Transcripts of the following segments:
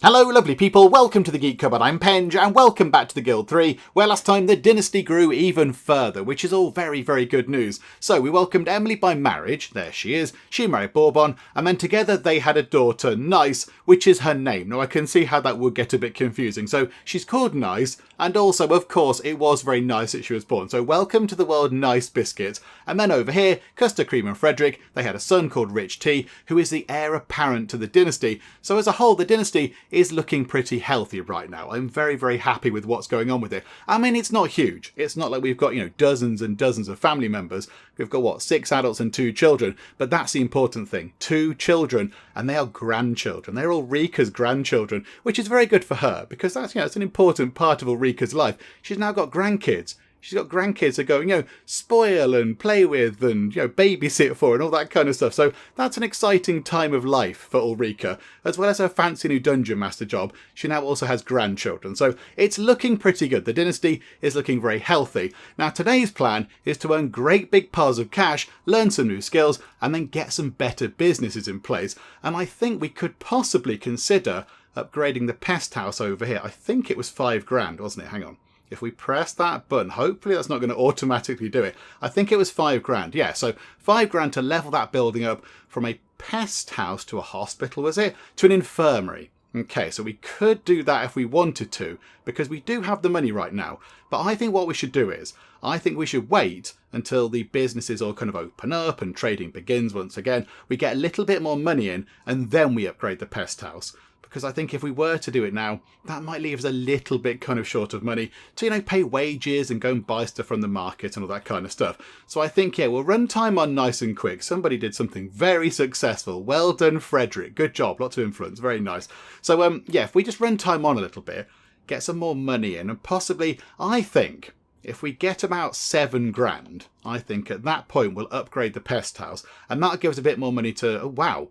Hello lovely people, welcome to the Geek Cupboard, I'm Penge, and welcome back to the Guild 3, where last time the dynasty grew even further, which is all very, very good news. So we welcomed Emily by marriage, there she is, she married Bourbon, and then together they had a daughter, Nice, which is her name. Now I can see how that would get a bit confusing, so she's called Nice, and also of course it was very nice that she was born. So welcome to the world, Nice Biscuit. And then over here, Custard Cream and Frederick, they had a son called Rich T, who is the heir apparent to the dynasty. So as a whole, the dynasty is looking pretty healthy right now. I'm very, very happy with what's going on with it. I mean, it's not huge. It's not like we've got, dozens and dozens of family members. We've got, 6 adults and 2 children. But that's the important thing. 2 children, and they are grandchildren. They're Ulrika's grandchildren, which is very good for her, because that's, it's an important part of Ulrika's life. She's now got grandkids. She's got grandkids that go, spoil and play with and, babysit for and all that kind of stuff. So that's an exciting time of life for Ulrika. As well as her fancy new dungeon master job, she now also has grandchildren. So it's looking pretty good. The dynasty is looking very healthy. Now today's plan is to earn great big piles of cash, learn some new skills, and then get some better businesses in place. And I think we could possibly consider upgrading the pest house over here. I think it was £5,000, wasn't it? Hang on. If we press that button, hopefully that's not going to automatically do it. I think it was £5,000. Yeah, so £5,000 to level that building up from a pest house to a hospital, was it? To an infirmary. Okay, so we could do that if we wanted to, because we do have the money right now. But I think what we should do is, I think we should wait until the businesses all kind of open up and trading begins once again. We get a little bit more money in, and then we upgrade the pest house. Because I think if we were to do it now, that might leave us a little bit kind of short of money to, pay wages and go and buy stuff from the market and all that kind of stuff. So I think, we'll run time on nice and quick. Somebody did something very successful. Well done, Frederick. Good job. Lots of influence. Very nice. So, if we just run time on a little bit, get some more money in, and possibly, I think, if we get about £7,000, I think at that point we'll upgrade the pest house. And that'll give us a bit more money to... Oh, wow.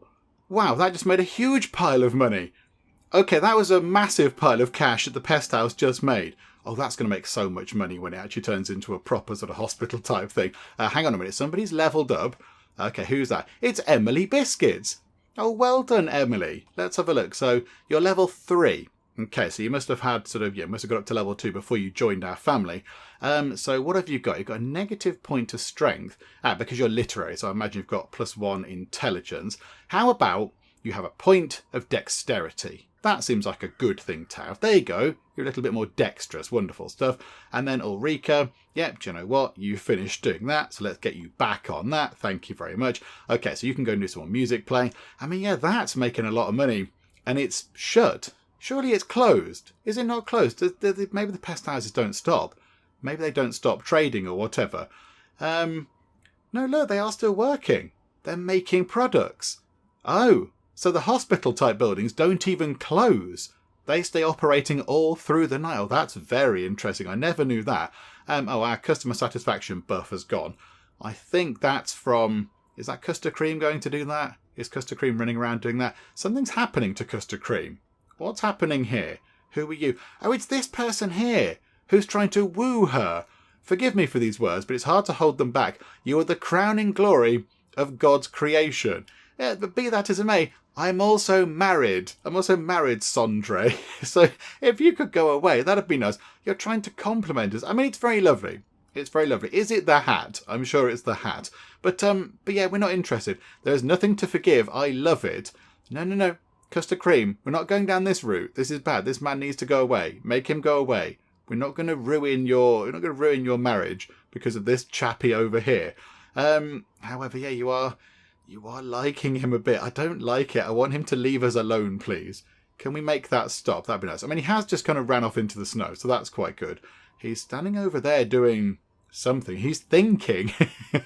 Wow, that just made a huge pile of money. Okay, that was a massive pile of cash that the pest house just made. Oh, that's going to make so much money when it actually turns into a proper sort of hospital type thing. Hang on a minute, somebody's leveled up. Okay, who's that? It's Emily Biscuits. Oh, well done, Emily. Let's have a look. So you're level 3. Okay, so you must have had must have got up to level 2 before you joined our family. So what have you got? You've got a negative point to strength. Because you're literary, so I imagine you've got +1 intelligence. How about you have a point of dexterity? That seems like a good thing to have. There you go. You're a little bit more dexterous. Wonderful stuff. And then Ulrika. Yep, do you know what? You finished doing that. So let's get you back on that. Thank you very much. Okay, so you can go and do some more music playing. I mean, that's making a lot of money. And it's shut. Surely it's closed. Is it not closed? Maybe the pest houses don't stop. Maybe they don't stop trading or whatever. No, look, they are still working. They're making products. Oh. So the hospital-type buildings don't even close. They stay operating all through the night. Oh, that's very interesting. I never knew that. Our customer satisfaction buff has gone. I think that's from... Is that Custard Cream going to do that? Is Custard Cream running around doing that? Something's happening to Custard Cream. What's happening here? Who are you? Oh, it's this person here who's trying to woo her. Forgive me for these words, but it's hard to hold them back. You are the crowning glory of God's creation. Yeah, but be that as it may, I'm also married. I'm also married, Sondre. So if you could go away, that'd be nice. You're trying to compliment us. I mean, it's very lovely. It's very lovely. Is it the hat? I'm sure it's the hat. But yeah, we're not interested. There's nothing to forgive. I love it. No. Custard Cream, we're not going down this route. This is bad. This man needs to go away. Make him go away. We're not going to ruin your marriage because of this chappie over here. However, yeah, you are liking him a bit. I don't like it. I want him to leave us alone, please. Can we make that stop? That'd be nice. I mean, he has just kind of ran off into the snow, so that's quite good. He's standing over there doing something. He's thinking.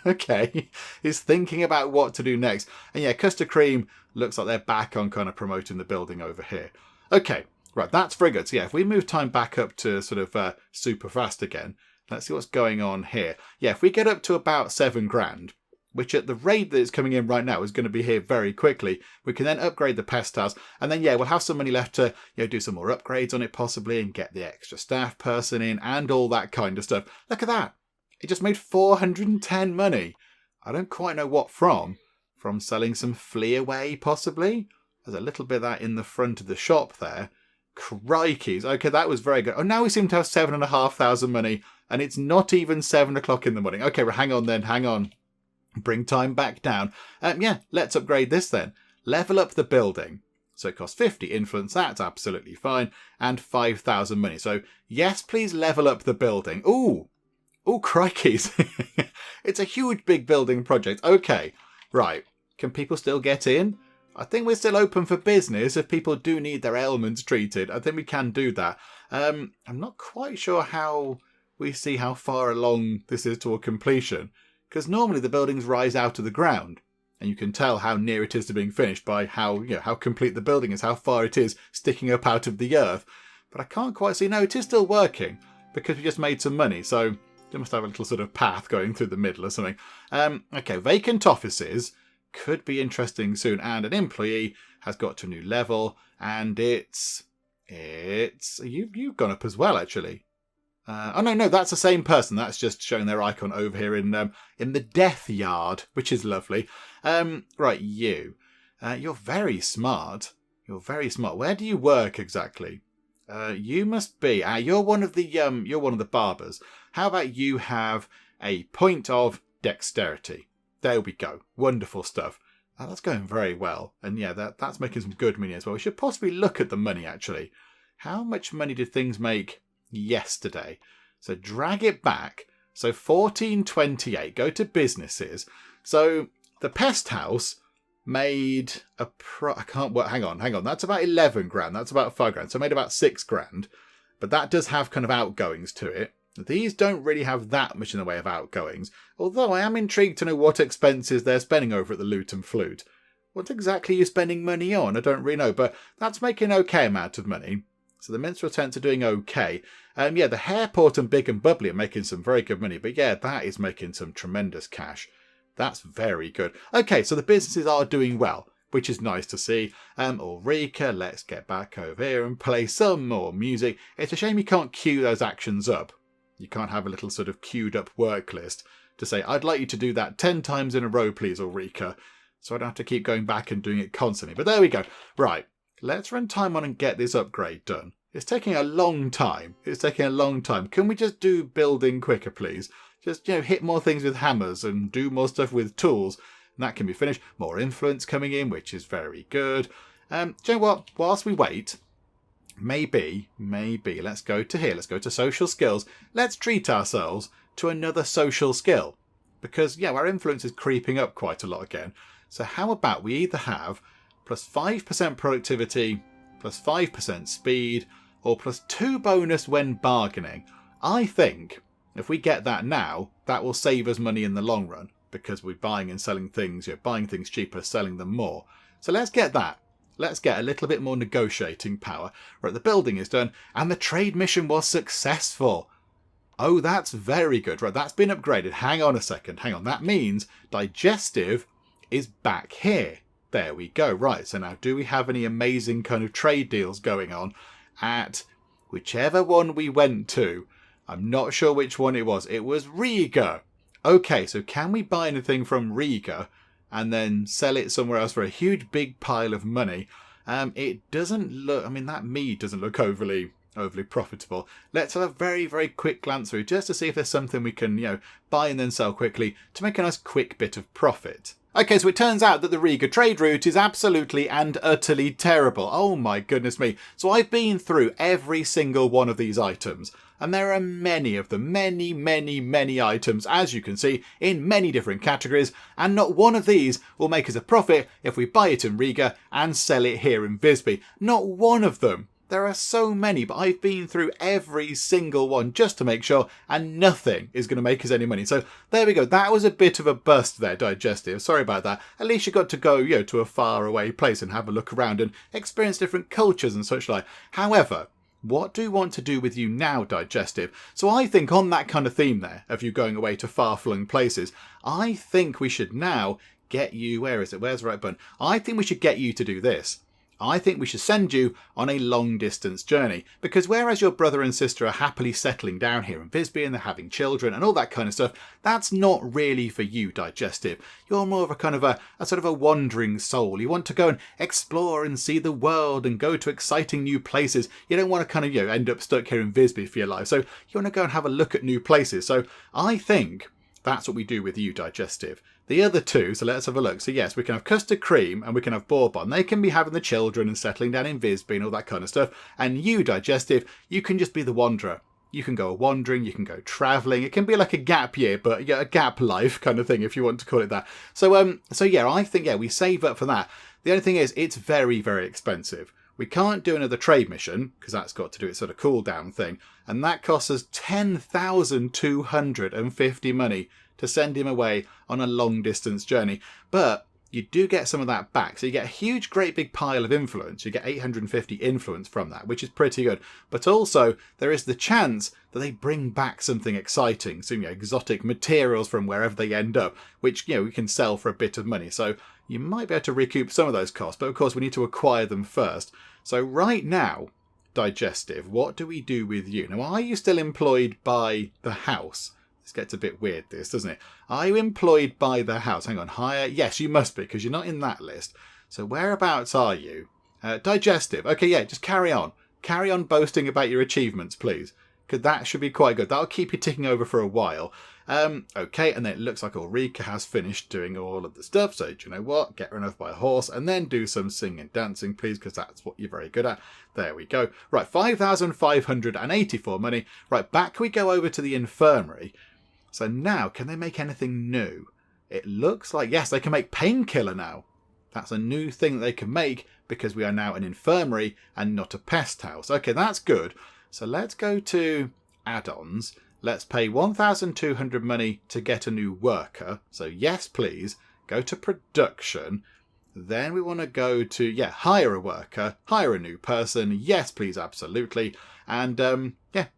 Okay. He's thinking about what to do next. And yeah, Custard Cream looks like they're back on kind of promoting the building over here. Okay. Right, that's very good. So yeah, if we move time back up to sort of super fast again, let's see what's going on here. Yeah, if we get up to about £7,000, which at the rate that it's coming in right now is going to be here very quickly. We can then upgrade the pest house, and then, yeah, we'll have some money left to, do some more upgrades on it possibly, and get the extra staff person in, and all that kind of stuff. Look at that. It just made 410 money. I don't quite know what from. From selling some flea away, possibly? There's a little bit of that in the front of the shop there. Crikeys. Okay, that was very good. Oh, now we seem to have 7,500 money, and it's not even 7 o'clock in the morning. Okay, well, hang on then, hang on. Bring time back down. Yeah, let's upgrade this then. Level up the building. So it costs 50 influence, that's absolutely fine, and 5,000 money. So yes, please level up the building. Ooh, crikeys. It's a huge big building project. Okay, right. Can people still get in? I think we're still open for business if people do need their ailments treated. I think we can do that. I'm not quite sure how we see how far along this is to a completion, because normally the buildings rise out of the ground. And you can tell how near it is to being finished by how complete the building is, how far it is sticking up out of the earth. But I can't quite see. No, it is still working because we just made some money. So you must have a little sort of path going through the middle or something. Okay, vacant offices could be interesting soon. And an employee has got to a new level. And you've gone up as well, actually. Oh, no, that's the same person. That's just showing their icon over here in the death yard, which is lovely. Right, you're very smart. You're very smart. Where do you work exactly? You must be. You're one of the barbers. How about you have a point of dexterity? There we go. Wonderful stuff. That's going very well. And yeah, that's making some good money as well. We should possibly look at the money, actually. How much money did things make yesterday? So drag it back. So 1428. Go to businesses. So the pesthouse made I can't work. Hang on. That's about 11 grand. That's about 5 grand. So it made about 6 grand. But that does have kind of outgoings to it. These don't really have that much in the way of outgoings. Although I am intrigued to know what expenses they're spending over at the Loot and Flute. What exactly are you spending money on? I don't really know. But that's making an okay amount of money. So the minstrel tents are doing okay. Yeah, the Hairport and Big and Bubbly are making some very good money. But yeah, that is making some tremendous cash. That's very good. Okay, so the businesses are doing well, which is nice to see. Ulrika, let's get back over here and play some more music. It's a shame you can't queue those actions up. You can't have a little sort of queued up work list to say, I'd like you to do that 10 times in a row, please, Ulrika. So I don't have to keep going back and doing it constantly. But there we go. Right. Let's run time on and get this upgrade done. It's taking a long time. Can we just do building quicker, please? Just, hit more things with hammers and do more stuff with tools. And that can be finished. More influence coming in, which is very good. Do you know what? Whilst we wait, maybe, let's go to here. Let's go to social skills. Let's treat ourselves to another social skill. Because, our influence is creeping up quite a lot again. So how about we either have plus 5% productivity, plus 5% speed, or plus 2 bonus when bargaining. I think if we get that now, that will save us money in the long run, because we're buying and selling things, buying things cheaper, selling them more. So let's get that. Let's get a little bit more negotiating power. Right, the building is done, and the trade mission was successful. Oh, that's very good. Right, that's been upgraded. Hang on a second. That means Digestive is back here. There we go. Right, so now do we have any amazing kind of trade deals going on at whichever one we went to? I'm not sure which one it was. It was Riga. Okay, so can we buy anything from Riga and then sell it somewhere else for a huge big pile of money? It doesn't look, that mead doesn't look overly profitable. Let's have a very, very quick glance through just to see if there's something we can, buy and then sell quickly to make a nice quick bit of profit. Okay, so it turns out that the Riga trade route is absolutely and utterly terrible. Oh my goodness me. So I've been through every single one of these items. And there are many of them, many items, as you can see, in many different categories. And not one of these will make us a profit if we buy it in Riga and sell it here in Visby. Not one of them. There are so many, but I've been through every single one just to make sure, and nothing is going to make us any money. So there we go. That was a bit of a bust there, Digestive. Sorry about that. At least you got to go, to a far away place and have a look around and experience different cultures and such like. However, what do we want to do with you now, Digestive? So I think on that kind of theme there, of you going away to far-flung places, I think we should now get you, where is it? Where's the right button? I think we should get you to do this. I think we should send you on a long distance journey, because whereas your brother and sister are happily settling down here in Visby and they're having children and all that kind of stuff, that's not really for you, Digestive. You're more of a kind of a sort of a wandering soul. You want to go and explore and see the world and go to exciting new places. You don't want to kind of, end up stuck here in Visby for your life. So you want to go and have a look at new places. So I think that's what we do with you, Digestive. The other two, so let's have a look. So yes, we can have custard cream and we can have bourbon. They can be having the children and settling down in Visby and all that kind of stuff. And you, Digestive, you can just be the wanderer. You can go wandering, you can go travelling. It can be like a gap year, but a gap life kind of thing, if you want to call it that. So yeah, I think, we save up for that. The only thing is, it's very, very expensive. We can't do another trade mission, because that's got to do its sort of cool down thing. And that costs us 10,250 money to send him away on a long distance journey. But you do get some of that back. So you get a huge, great big pile of influence. You get 850 influence from that, which is pretty good. But also there is the chance that they bring back something exciting. So, exotic materials from wherever they end up, which, we can sell for a bit of money. So you might be able to recoup some of those costs. But of course we need to acquire them first. So right now, Digestive, what do we do with you? Now, are you still employed by the house? This gets a bit weird, this, doesn't it? Are you employed by the house? Hang on, hire? Yes, you must be, because you're not in that list. So whereabouts are you? Digestive. Okay, yeah, just carry on. Carry on boasting about your achievements, please. Because that should be quite good. That'll keep you ticking over for a while. Okay, and then it looks like Riga has finished doing all of the stuff. So, do you know what? Get run off by a horse and then do some singing and dancing, please, because that's what you're very good at. There we go. Right, 5,584 money. Right, back we go over to the infirmary. So now, can they make anything new? It looks like, yes, they can make painkiller now. That's a new thing that they can make, because we are now an infirmary and not a pest house. Okay, that's good. So let's go to add-ons. Let's pay 1,200 money to get a new worker. So yes, please. Go to production. Then we want to go to, hire a worker, hire a new person. Yes, please, absolutely. And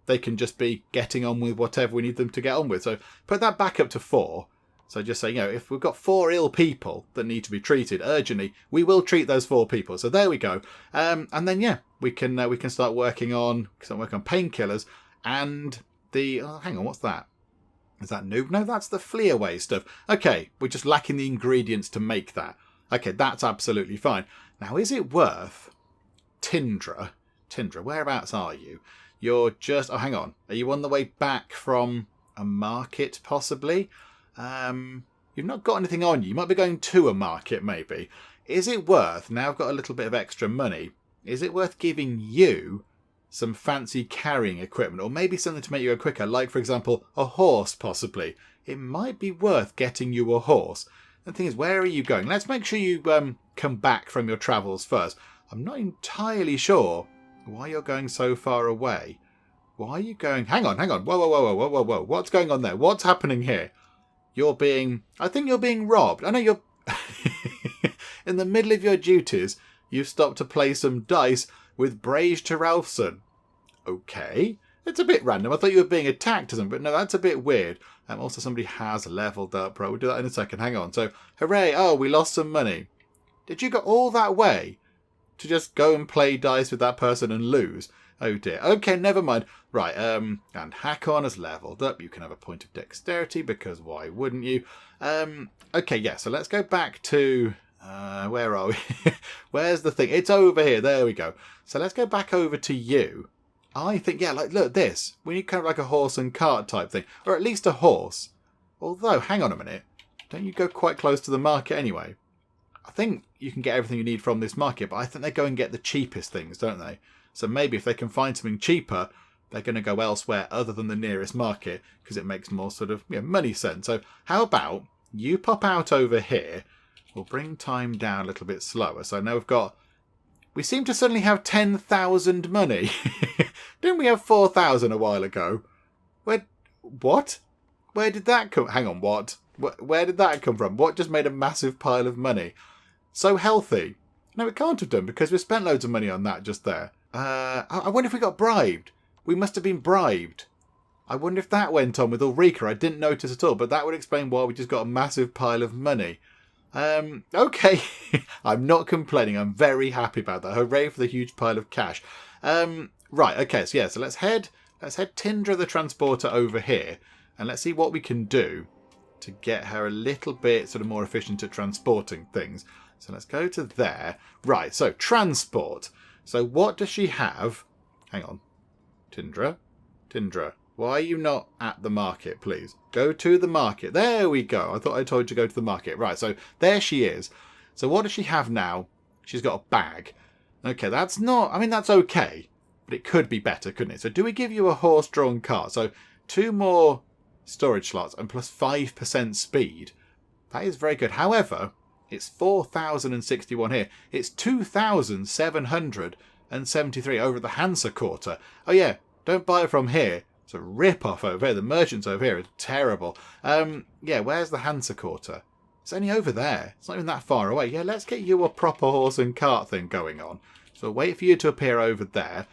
they can just be getting on with whatever we need them to get on with. So put that back up to 4. So just say, if we've got 4 ill people that need to be treated urgently, we will treat those 4 people. So there we go. And then, we can start working on painkillers and the, hang on, what's that? Is that new? No, that's the flee away stuff. Okay, we're just lacking the ingredients to make that. Okay, that's absolutely fine. Now, is it worth Tindra, whereabouts are you? You're just... Oh, hang on. Are you on the way back from a market, possibly? You've not got anything on you. You might be going to a market, maybe. Is it worth... Now I've got a little bit of extra money. Is it worth giving you some fancy carrying equipment? Or maybe something to make you go quicker? Like, for example, a horse, possibly. It might be worth getting you a horse. The thing is, where are you going? Let's make sure you come back from your travels first. I'm not entirely sure why you're going so far away. Why are you going... Hang on. Whoa. What's going on there? What's happening here? I think you're being robbed. I know you're... In the middle of your duties, you've stopped to play some dice with Brage to Ralphson. Okay. It's a bit random. I thought you were being attacked or something, but no, that's a bit weird. Also, somebody has leveled up. Right, we'll do that in a second. Hang on. So, hooray. Oh, we lost some money. Did you go all that way to just go and play dice with that person and lose? Oh, dear. Okay, never mind. Right, and Hakon has leveled up. You can have a point of dexterity, because why wouldn't you? Okay, yeah, so let's go back to... where are we? Where's the thing? It's over here. There we go. So let's go back over to you. I think, look, this. We need kind of like a horse and cart type thing. Or at least a horse. Although, hang on a minute. Don't you go quite close to the market anyway? I think you can get everything you need from this market, but I think they go and get the cheapest things, don't they? So maybe if they can find something cheaper, they're going to go elsewhere other than the nearest market, because it makes more sort of money sense. So how about you pop out over here? We'll bring time down a little bit slower. So now we seem to suddenly have 10,000 money. Didn't we have 4,000 a while ago? What? Where did that come? Hang on, what? Where did that come from? What just made a massive pile of money? So healthy. No, it can't have done, because we spent loads of money on that just there. I wonder if we got bribed. We must have been bribed. I wonder if that went on with Ulrika. I didn't notice at all, but that would explain why we just got a massive pile of money. Okay. I'm not complaining. I'm very happy about that. Hooray for the huge pile of cash. Right, okay, so yeah, so let's head Tindra the transporter over here, and let's see what we can do to get her a little bit sort of more efficient at transporting things. So let's go to there. Right, so transport. So what does she have? Hang on. Tindra, why are you not at the market, please? Go to the market. There we go. I thought I told you to go to the market. Right, so there she is. So what does she have now? She's got a bag. Okay, that's not... I mean, that's okay. But it could be better, couldn't it? So do we give you a horse-drawn cart? So 2 more storage slots and plus 5% speed. That is very good. However, it's 4,061 here. It's 2,773 over at the Hansa Quarter. Oh yeah, don't buy it from here. It's a rip-off over here. The merchants over here are terrible. Yeah, where's the Hansa Quarter? It's only over there. It's not even that far away. Yeah, let's get you a proper horse and cart thing going on. So we'll wait for you to appear over there.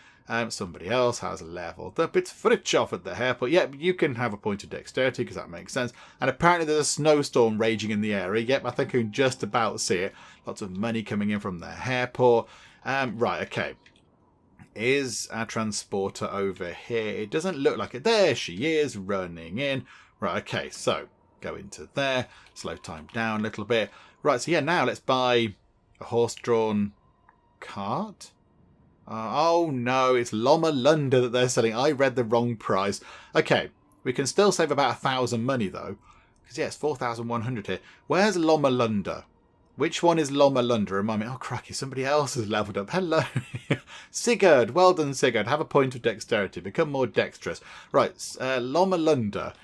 Somebody else has leveled up its footage off at the airport. Yep, you can have a point of dexterity because that makes sense. And apparently there's a snowstorm raging in the area. Yep, I think I can just about see it. Lots of money coming in from the airport. Right, okay. Is our transporter over here? It doesn't look like it. There she is, running in. Right, okay, so go into there. Slow time down a little bit. Right, so yeah, now let's buy a horse-drawn cart. Oh no, it's Loma Lunda that they're selling. I read the wrong price. Okay, we can still save about 1,000 money though. Because yeah, it's 4,100 here. Where's Loma Lunda? Which one is Loma Lunda? Remind me. Oh, cracky, somebody else has leveled up. Hello. Sigurd. Well done, Sigurd. Have a point of dexterity. Become more dexterous. Right, Loma Lunda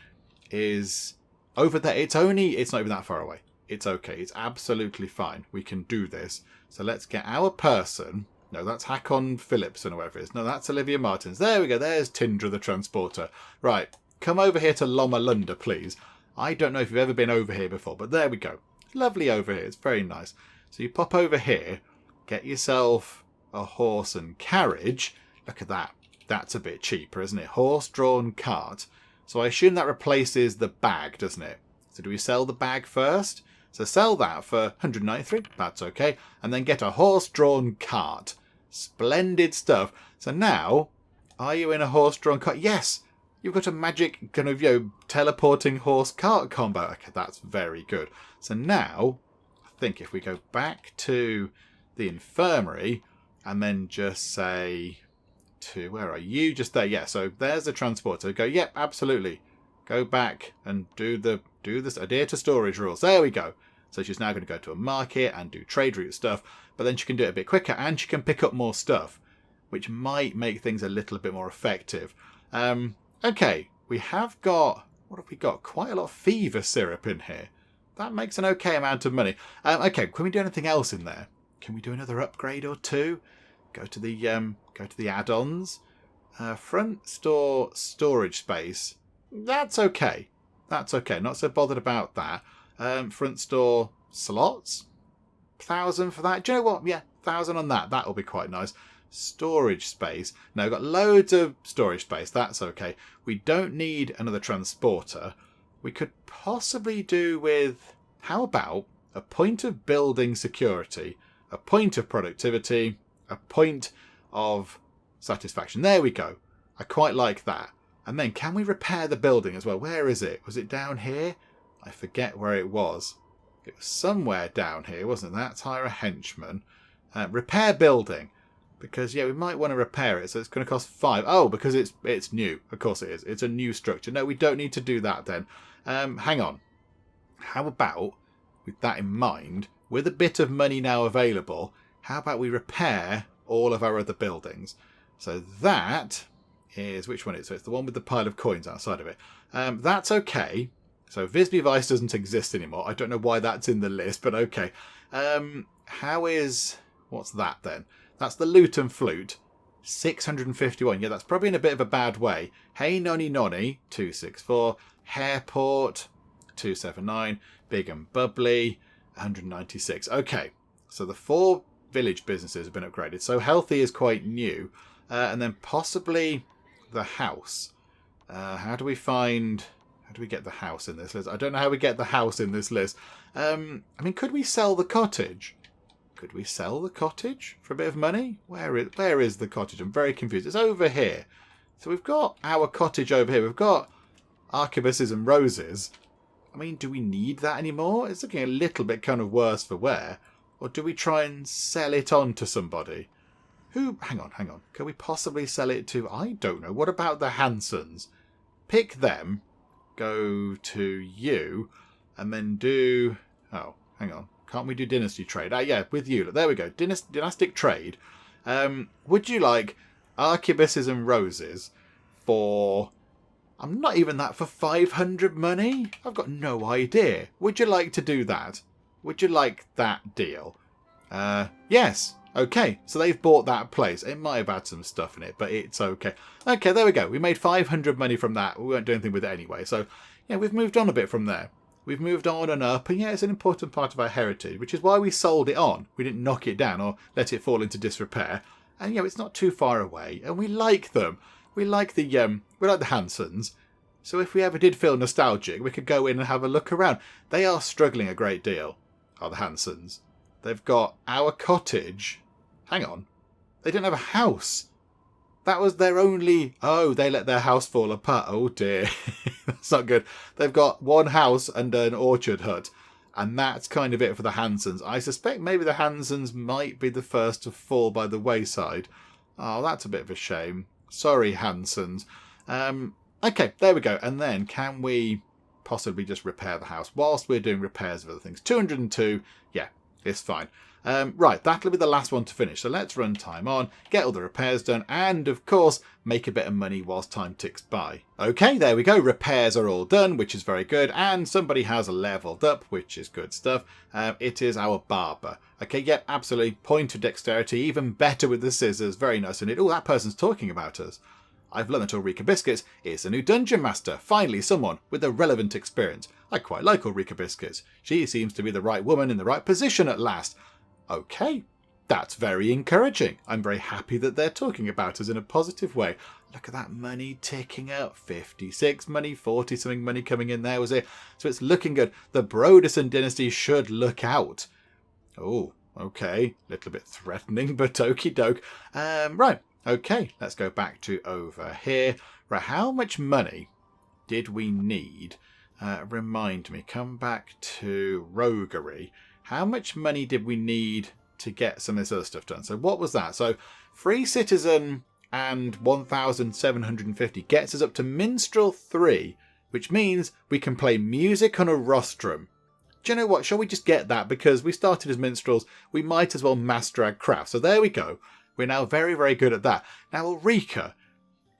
is over there. It's not even that far away. It's okay. It's absolutely fine. We can do this. So let's get our person. No, that's Hakon Phillipson or whatever it is. No, that's Olivia Martins. There we go. There's Tindra the transporter. Right, come over here to Loma Lunda, please. I don't know if you've ever been over here before, but there we go. Lovely over here. It's very nice. So you pop over here, get yourself a horse and carriage. Look at that. That's a bit cheaper, isn't it? Horse-drawn cart. So I assume that replaces the bag, doesn't it? So do we sell the bag first? So sell that for 193. That's okay. And then get a horse-drawn cart. Splendid stuff. So now, are you in a horse-drawn cart? Yes. You've got a magic kind of, teleporting horse-cart combo. Okay, that's very good. So now, I think if we go back to the infirmary and then just say to, where are you? Just there. Yeah, so there's the transporter. Go, yep, absolutely. Go back and do this. Adhere to storage rules. There we go. So she's now going to go to a market and do trade route stuff. But then she can do it a bit quicker and she can pick up more stuff, which might make things a little bit more effective. Okay, we have got, what have we got? Quite a lot of fever syrup in here. That makes an okay amount of money. Okay, can we do anything else in there? Can we do another upgrade or two? Go to the add-ons. Front store storage space. That's okay. That's okay. Not so bothered about that. Front store slots. 1,000 for that. Do you know what? Yeah, 1,000 on that. That'll be quite nice. Storage space. Now, we've got loads of storage space. That's okay. We don't need another transporter. We could possibly do with, how about a point of building security, a point of productivity, a point of satisfaction. There we go. I quite like that. And then can we repair the building as well? Where is it? Was it down here? I forget where it was. It was somewhere down here, wasn't it? Let's hire a henchman. Repair building. Because, yeah, we might want to repair it. So it's going to cost 5. Oh, because it's new. Of course it is. It's a new structure. No, we don't need to do that then. Hang on. How about, with that in mind, with a bit of money now available, how about we repair all of our other buildings? So that is, which one is it? So it's the one with the pile of coins outside of it. That's okay. So Visby Vice doesn't exist anymore. I don't know why that's in the list, but okay. What's that then? That's the Loot and Flute. 651. Yeah, that's probably in a bit of a bad way. Hey Nonny Nonny, 264. Hairport, 279. Big and Bubbly, 196. Okay, so the 4 village businesses have been upgraded. So Healthy is quite new. And then possibly the house. How do we find How do we get the house in this list? I don't know how we get the house in this list. I mean, could we sell the cottage? Could we sell the cottage for a bit of money? Where is the cottage? I'm very confused. It's over here. So we've got our cottage over here. We've got arquebuses and roses. I mean, do we need that anymore? It's looking a little bit kind of worse for wear. Or do we try and sell it on to somebody? Who? Hang on. Can we possibly sell it to? I don't know. What about the Hansons? Pick them. Go to you. And then do... Oh, hang on. Can't we do dynasty trade? Yeah, with you. There we go. Dynastic trade. Would you like arquebuses and roses for... I'm not even that for 500 money? I've got no idea. Would you like to do that? Would you like that deal? Yes. Okay, so they've bought that place. It might have had some stuff in it, but it's okay. Okay, there we go. We made 500 money from that. We won't do anything with it anyway. So, yeah, we've moved on a bit from there. We've moved on and up, and yeah, it's an important part of our heritage, which is why we sold it on. We didn't knock it down or let it fall into disrepair. And yeah, it's not too far away, and we like them. We like the Hansons. So if we ever did feel nostalgic, we could go in and have a look around. They are struggling a great deal, are the Hansons. They've got our cottage. Hang on. They didn't have a house. That was their only... Oh, they let their house fall apart. Oh dear. That's not good. They've got one house and an orchard hut. And that's kind of it for the Hansons. I suspect maybe the Hansons might be the first to fall by the wayside. Oh, that's a bit of a shame. Sorry, Hansons. Okay, there we go. And then can we possibly just repair the house whilst we're doing repairs of other things? 202. Yeah, it's fine. Right, that'll be the last one to finish. So let's run time on, get all the repairs done, and of course, make a bit of money whilst time ticks by. Okay, there we go. Repairs are all done, which is very good. And somebody has leveled up, which is good stuff. It is our barber. Okay, yep, absolutely. Point of dexterity, even better with the scissors. Very nice. And oh, that person's talking about us. I've learned that Ulrika Biscuits is a new dungeon master. Finally, someone with a relevant experience. I quite like Ulrika Biscuits. She seems to be the right woman in the right position at last. Okay, that's very encouraging. I'm very happy that they're talking about us in a positive way. Look at that money ticking up. 56 money, 40 something money coming in there, was it? So it's looking good. The Broderson dynasty should look out. Oh, okay. A little bit threatening, but okie doke. Right. Okay, let's go back to over here. Right, how much money did we need? Remind me, come back to roguery. How much money did we need to get some of this other stuff done? So what was that? So free citizen and 1,750 gets us up to minstrel 3, which means we can play music on a rostrum. Do you know what? Shall we just get that? Because we started as minstrels, we might as well master our craft. So there we go. We're now very, very good at that. Now, Ulrika,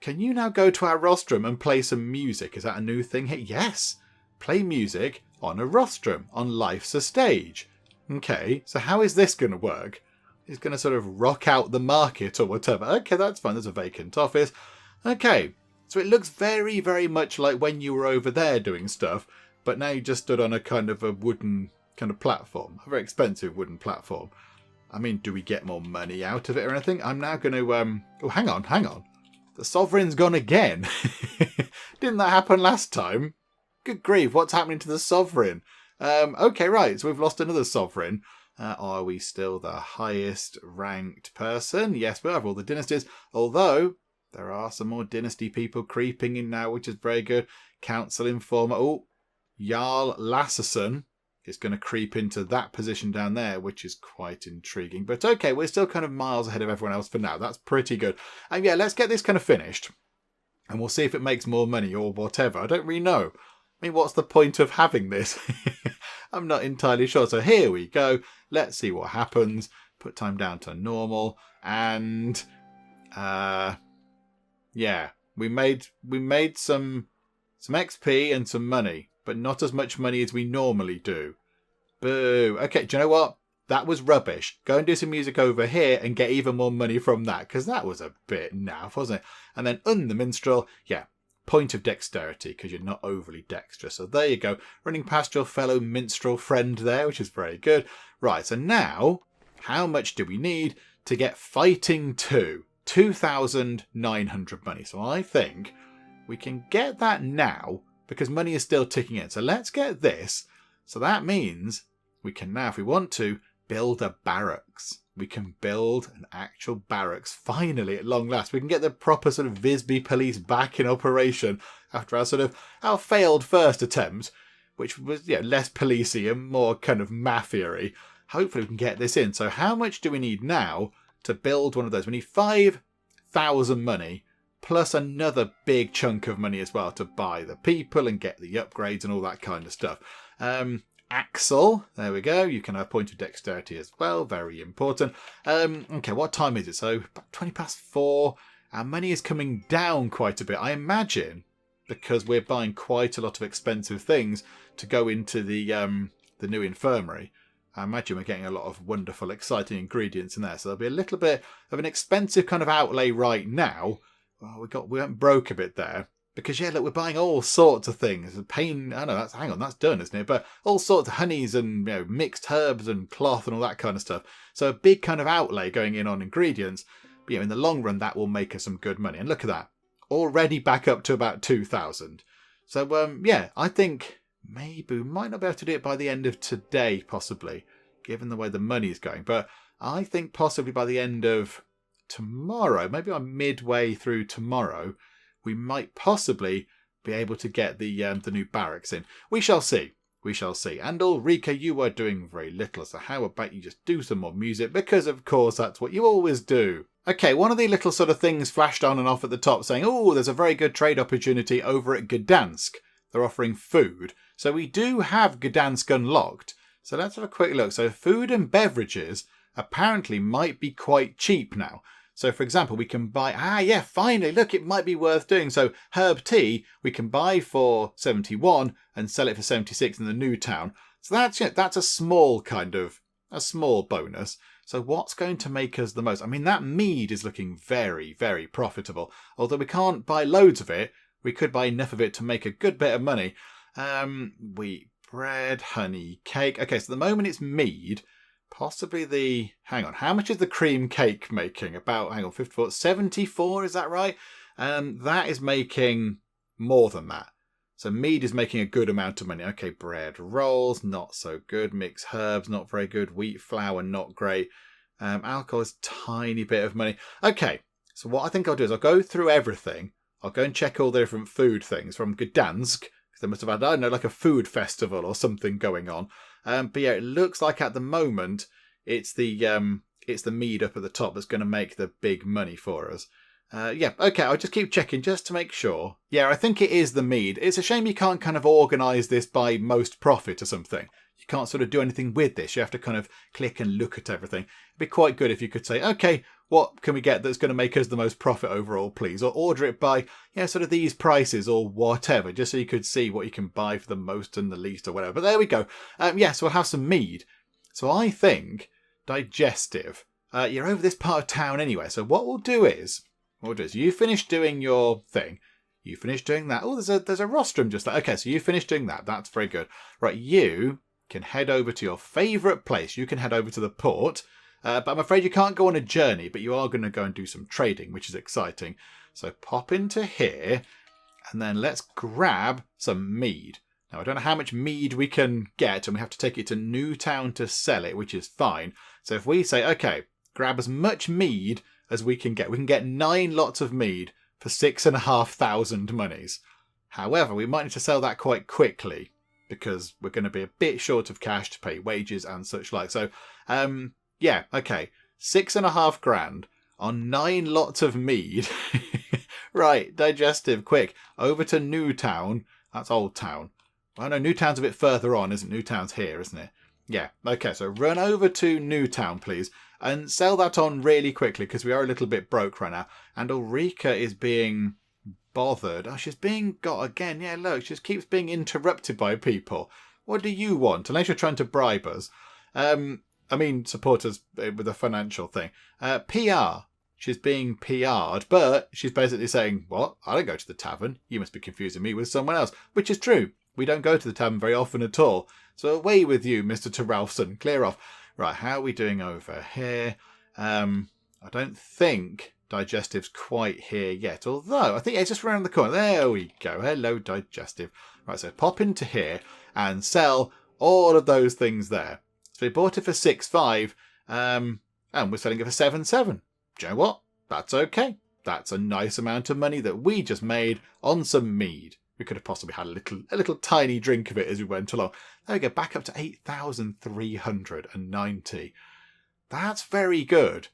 can you now go to our rostrum and play some music? Is that a new thing here? Yes. Play music on a rostrum, on Life's a Stage. Okay, so how is this going to work? It's going to sort of rock out the market or whatever. Okay, that's fine. There's a vacant office. Okay, so it looks very, very much like when you were over there doing stuff, but now you just stood on a kind of a wooden kind of platform, a very expensive wooden platform. I mean, do we get more money out of it or anything? I'm now going to... Oh, hang on. The sovereign's gone again. Didn't that happen last time? Good grief, what's happening to the sovereign? Okay, right, so we've lost another sovereign. Are we still the highest ranked person? Yes, we are, all the dynasties. Although, there are some more dynasty people creeping in now, which is very good. Council informer. Oh, Jarl Lasserson is going to creep into that position down there, which is quite intriguing. But okay, we're still kind of miles ahead of everyone else for now. That's pretty good. And yeah, let's get this kind of finished. And we'll see if it makes more money or whatever. I don't really know. I mean, what's the point of having this? I'm not entirely sure. So here we go. Let's see what happens. Put time down to normal. And yeah, we made some XP and some money, but not as much money as we normally do. Boo. Okay, do you know what? That was rubbish. Go and do some music over here and get even more money from that, because that was a bit naff, wasn't it? And then the minstrel, yeah, point of dexterity, because you're not overly dexterous. So there you go. Running past your fellow minstrel friend there, which is very good. Right, so now, how much do we need to get fighting 2? 2,900 money. So I think we can get that now, because money is still ticking in. So let's get this. So that means we can now, if we want to, build a barracks. We can build an actual barracks. Finally, at long last, we can get the proper sort of Visby Police back in operation after our failed first attempt, which was less policey and more kind of mafia-y. Hopefully we can get this in. So how much do we need now to build one of those? We need 5,000 money plus another big chunk of money as well to buy the people and get the upgrades and all that kind of stuff. Axle, there we go. You can have point of dexterity as well. Very important. Okay, what time is it? So about 20 past 4. Our money is coming down quite a bit. I imagine because we're buying quite a lot of expensive things to go into the new infirmary. I imagine we're getting a lot of wonderful, exciting ingredients in there. So there'll be a little bit of an expensive kind of outlay right now. Well, we went broke a bit there. Because, look, we're buying all sorts of things. Hang on, that's done, isn't it? But all sorts of honeys and mixed herbs and cloth and all that kind of stuff. So a big kind of outlay going in on ingredients. But, in the long run, that will make us some good money. And look at that. Already back up to about 2,000. So, I think maybe we might not be able to do it by the end of today, possibly, given the way the money is going. But I think possibly by the end of tomorrow, maybe I'm midway through tomorrow, we might possibly be able to get the new barracks in. We shall see. We shall see. And Ulrika, you were doing very little, so how about you just do some more music? Because, of course, that's what you always do. Okay, one of the little sort of things flashed on and off at the top saying, oh, there's a very good trade opportunity over at Gdansk. They're offering food. So we do have Gdansk unlocked. So let's have a quick look. So food and beverages apparently might be quite cheap now. So, for example, we can buy... finally, look, it might be worth doing. So, herb tea, we can buy for 71 and sell it for 76 in the new town. So, that's a small bonus. So, what's going to make us the most? I mean, that mead is looking very, very profitable. Although we can't buy loads of it, we could buy enough of it to make a good bit of money. Wheat bread, honey, cake. Okay, so at the moment it's mead. Possibly hang on, how much is the cream cake making? About, 54, 74, is that right? That is making more than that. So mead is making a good amount of money. Okay, bread rolls, not so good. Mixed herbs, not very good. Wheat flour, not great. Alcohol is a tiny bit of money. Okay, so what I think I'll do is I'll go through everything. I'll go and check all the different food things from Gdansk, because they must have had, like a food festival or something going on. But it looks like at the moment it's the mead up at the top that's going to make the big money for us. Okay, I'll just keep checking just to make sure. Yeah, I think it is the mead. It's a shame you can't kind of organise this by most profit or something. You can't sort of do anything with this. You have to kind of click and look at everything. It'd be quite good if you could say, okay, what can we get that's going to make us the most profit overall, please? Or order it by, sort of these prices or whatever, just so you could see what you can buy for the most and the least or whatever. But there we go. So we'll have some mead. So I think Digestive. You're over this part of town anyway. So what we'll do is you finish doing your thing. You finish doing that. Oh, there's a rostrum just there. Okay, so you finish doing that. That's very good. Right, you can head over to your favourite place. You can head over to the port. But I'm afraid you can't go on a journey, but you are going to go and do some trading, which is exciting. So pop into here, and then let's grab some mead. Now, I don't know how much mead we can get, and we have to take it to Newtown to sell it, which is fine. So if we say, okay, grab as much mead as we can get 9 lots of mead for 6,500 monies. However, we might need to sell that quite quickly, because we're going to be a bit short of cash to pay wages and such like. So, okay, 6.5 grand on 9 lots of mead. Right, Digestive, quick, over to Newtown. That's Old Town. Well, no, Newtown's a bit further on, isn't it? Newtown's here, isn't it? Yeah, okay, so run over to Newtown, please, and sell that on really quickly, because we are a little bit broke right now. And Ulrika is being bothered. Oh, she's being got again. Yeah, look, she just keeps being interrupted by people. What do you want? Unless you're trying to bribe us. Support us with a financial thing. PR. She's being PR'd, but she's basically saying, what? I don't go to the tavern. You must be confusing me with someone else. Which is true. We don't go to the tavern very often at all. So away with you, Mr. Terralfson. Clear off. Right, how are we doing over here? I don't think Digestive's quite here yet. Although, I think it's just around the corner. There we go. Hello, Digestive. Right, so pop into here and sell all of those things there. So we bought it for 6.5, and we're selling it for 7.7. Do you know what? That's okay. That's a nice amount of money that we just made on some mead. We could have possibly had a little tiny drink of it as we went along. There we go, back up to 8,390. That's very good.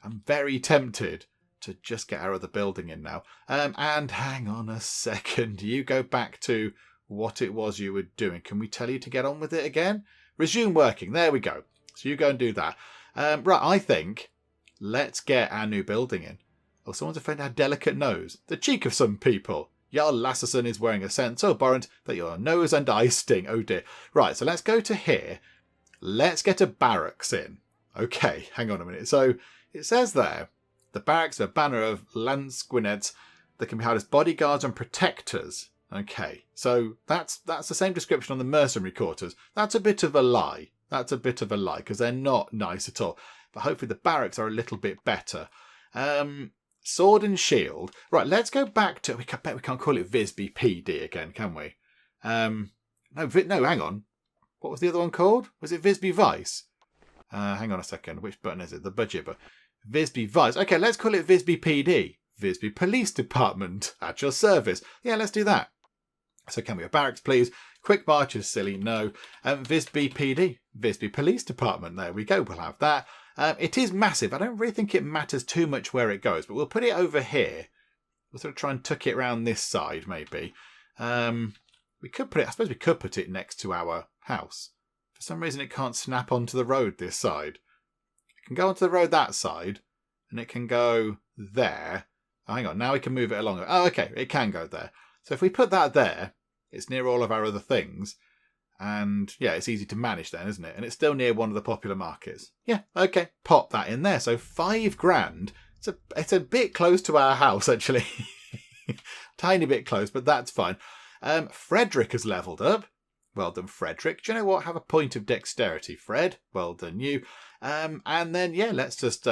I'm very tempted to just get our other building in now. And hang on a second. You go back to what it was you were doing. Can we tell you to get on with it again? Resume working. There we go. So you go and do that. Right, I think let's get our new building in. Oh, someone's offended our delicate nose. The cheek of some people. Jarl Lasserson is wearing a scent so abhorrent that your nose and eyes sting. Oh dear. Right, so let's go to here. Let's get a barracks in. Okay, hang on a minute. So it says there, the barracks are a banner of Lansquenets that can be held as bodyguards and protectors. Okay, so that's the same description on the mercenary quarters. That's a bit of a lie. That's a bit of a lie because they're not nice at all. But hopefully the barracks are a little bit better. Sword and shield. Right, let's go back to... I bet we can't call it Visby PD again, can we? No, hang on. What was the other one called? Was it Visby Vice? Hang on a second. Which button is it? The budget button. Visby Vice. Okay, let's call it Visby PD. Visby Police Department. At your service. Yeah, let's do that. So can we have barracks, please? Quick March is silly. No. Visby PD. Visby Police Department. There we go. We'll have that. It is massive. I don't really think it matters too much where it goes, but we'll put it over here. We'll sort of try and tuck it around this side, maybe. We could put it, I suppose we could put it next to our house. For some reason, it can't snap onto the road this side. It can go onto the road that side, and it can go there. Oh, hang on, now we can move it along. Oh, okay, it can go there. So if we put that there, it's near all of our other things. And yeah, it's easy to manage then, isn't it? And it's still near one of the popular markets. Yeah, okay, pop that in there. So $5,000. It's a bit close to our house, actually. Tiny bit close, but that's fine. Frederick has leveled up. Well done, Frederick. Do you know what? Have a point of dexterity, Fred. Well done, you. And then, yeah, let's just...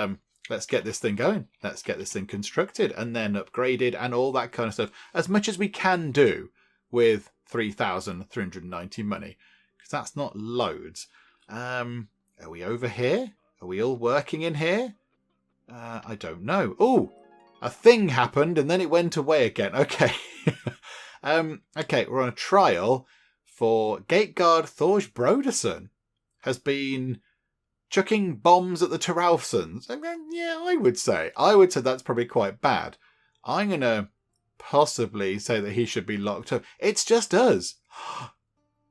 let's get this thing going. Let's get this thing constructed and then upgraded and all that kind of stuff. As much as we can do with 3,390 money. Because that's not loads. Are we over here? Are we all working in here? I don't know. Oh, a thing happened and then it went away again. Okay. Okay, we're on a trial for gate guard Thorge Broderson has been chucking bombs at the Teralfsons. Yeah, I would say that's probably quite bad. I'm going to possibly say that he should be locked up. It's just us.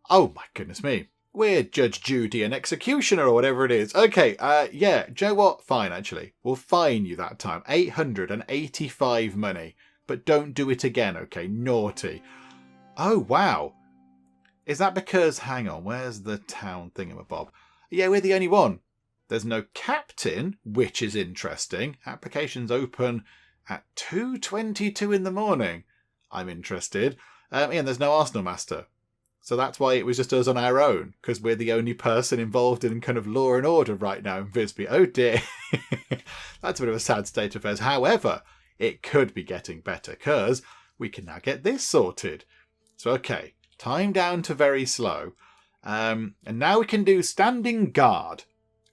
Oh my goodness me. We're Judge Judy and Executioner or whatever it is. Okay, yeah, do you know what? Fine, actually. We'll fine you that time. 885 money. But don't do it again, okay? Naughty. Oh, wow. Is that because... Hang on, where's the town thingamabob? Yeah, we're the only one. There's no captain, which is interesting. Applications open at 2:22 in the morning. I'm interested. And there's no Arsenal master. So that's why it was just us on our own, because we're the only person involved in kind of law and order right now in Visby. Oh dear. That's a bit of a sad state of affairs. However, it could be getting better, because we can now get this sorted. So, okay, time down to very slow. And now we can do standing guard.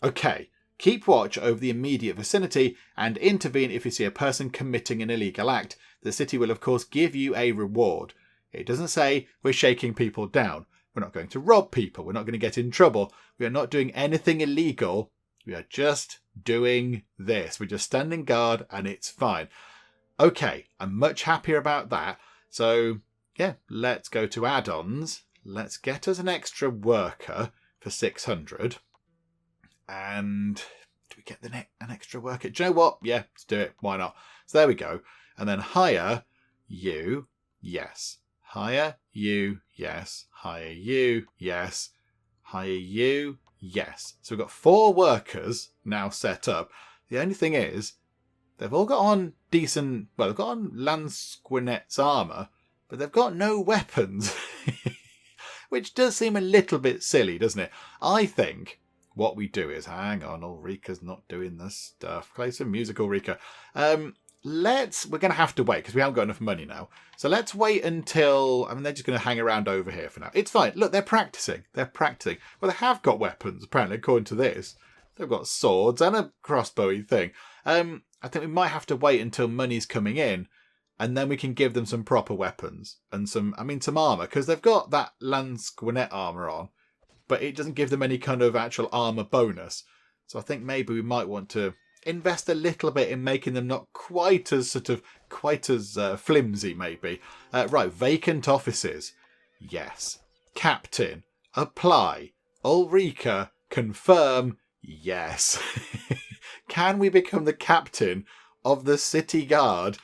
Okay, keep watch over the immediate vicinity and intervene if you see a person committing an illegal act. The city will, of course, give you a reward. It doesn't say we're shaking people down. We're not going to rob people. We're not going to get in trouble. We are not doing anything illegal. We are just doing this. We're just standing guard and it's fine. Okay, I'm much happier about that. So, yeah, let's go to add-ons. Let's get us an extra worker for 600. And do we get an extra worker? Do you know what? Yeah, let's do it. Why not? So there we go. And then hire you. Yes. Hire you. Yes. Hire you. Yes. Hire you. Yes. So we've got 4 workers now set up. The only thing is, they've all got on decent... Well, they've got on Lansquenets armour, but they've got no weapons. Which does seem a little bit silly, doesn't it? I think what we do is, hang on, Ulrika's not doing this stuff. Play some music, Ulrika. We're going to have to wait because we haven't got enough money now. So let's wait until, they're just going to hang around over here for now. It's fine. Look, they're practicing. Well, they have got weapons, apparently, according to this. They've got swords and a crossbowy thing. I think we might have to wait until money's coming in, and then we can give them some proper weapons and some armour, because they've got that Lansquenet armour on, but it doesn't give them any kind of actual armour bonus. So I think maybe we might want to invest a little bit in making them not quite as flimsy, maybe. Right, vacant offices. Yes. Captain. Apply. Ulrika. Confirm. Yes. Can we become the captain of the city guard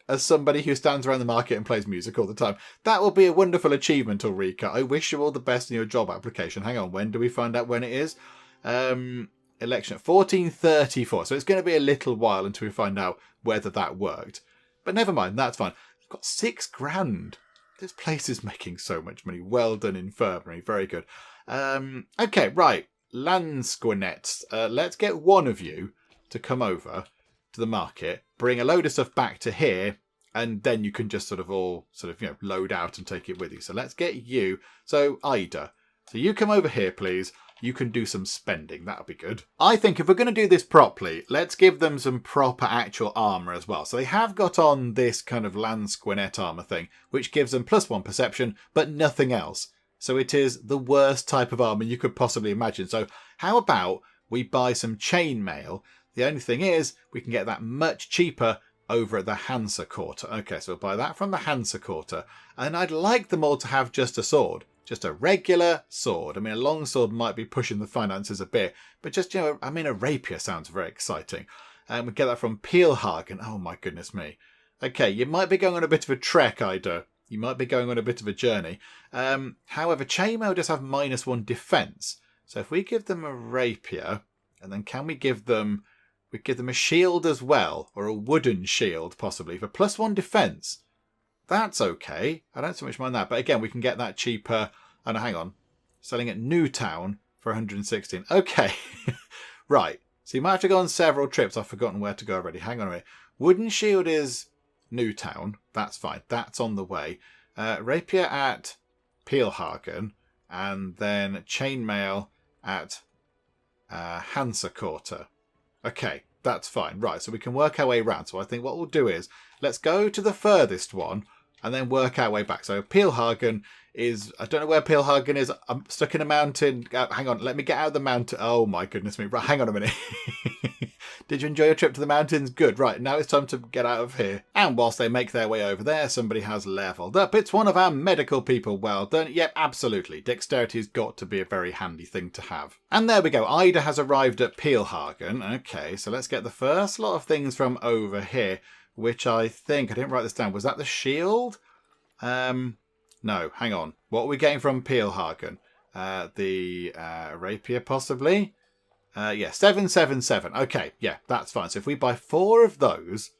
as somebody who stands around the market and plays music all the time? That will be a wonderful achievement, Ulrika. I wish you all the best in your job application. Hang on, when do we find out when it is? Election 1434. So it's going to be a little while until we find out whether that worked. But never mind, that's fine. We've got £6,000. This place is making so much money. Well done, infirmary. Very good. Okay, right. Lansquenets. Let's get one of you to come over to the market, bring a load of stuff back to here, and then you can just load out and take it with you. So let's get you. So Ida. So you come over here, please. You can do some spending. That'll be good. I think if we're going to do this properly, let's give them some proper actual armour as well. So they have got on this kind of Lansquenet armour thing, which gives them +1 perception, but nothing else. So it is the worst type of armour you could possibly imagine. So how about we buy some chainmail? The only thing is, we can get that much cheaper over at the Hansa Quarter. Okay, so we'll buy that from the Hansa Quarter. And I'd like them all to have just a sword. Just a regular sword. A long sword might be pushing the finances a bit, but just, a rapier sounds very exciting. And we get that from Peelhagen. Oh my goodness me. Okay, you might be going on a bit of a trek, Ida. You might be going on a bit of a journey. However, chainmail does have -1 defense. So if we give them a rapier, and then can we give them a shield as well, or a wooden shield possibly for +1 defense. That's okay. I don't so much mind that. But again, we can get that cheaper. Oh, no, hang on. Selling at Newtown for 116. Okay. Right. So you might have to go on several trips. I've forgotten where to go already. Hang on a minute. Wooden shield is Newtown. That's fine. That's on the way. Rapier at Peelhagen. And then chainmail at Hansa Quarter. Okay. That's fine. Right. So we can work our way around. So I think what we'll do is let's go to the furthest one and then work our way back. So Peelhagen is, I don't know where Peelhagen is. I'm stuck in a mountain. Hang on, let me get out of the mountain. Oh my goodness me. Right, hang on a minute. Did you enjoy your trip to the mountains? Good. Right, now it's time to get out of here. And whilst they make their way over there, somebody has leveled up. It's one of our medical people. Well done. Yep, absolutely. Dexterity's got to be a very handy thing to have. And there we go. Ida has arrived at Peelhagen. Okay, so let's get the first lot of things from over here. Which I think, I didn't write this down. Was that the shield? No, hang on. What are we getting from Peelhagen? The rapier, possibly? Yeah, 777. Okay, yeah, that's fine. So if we buy 4 of those,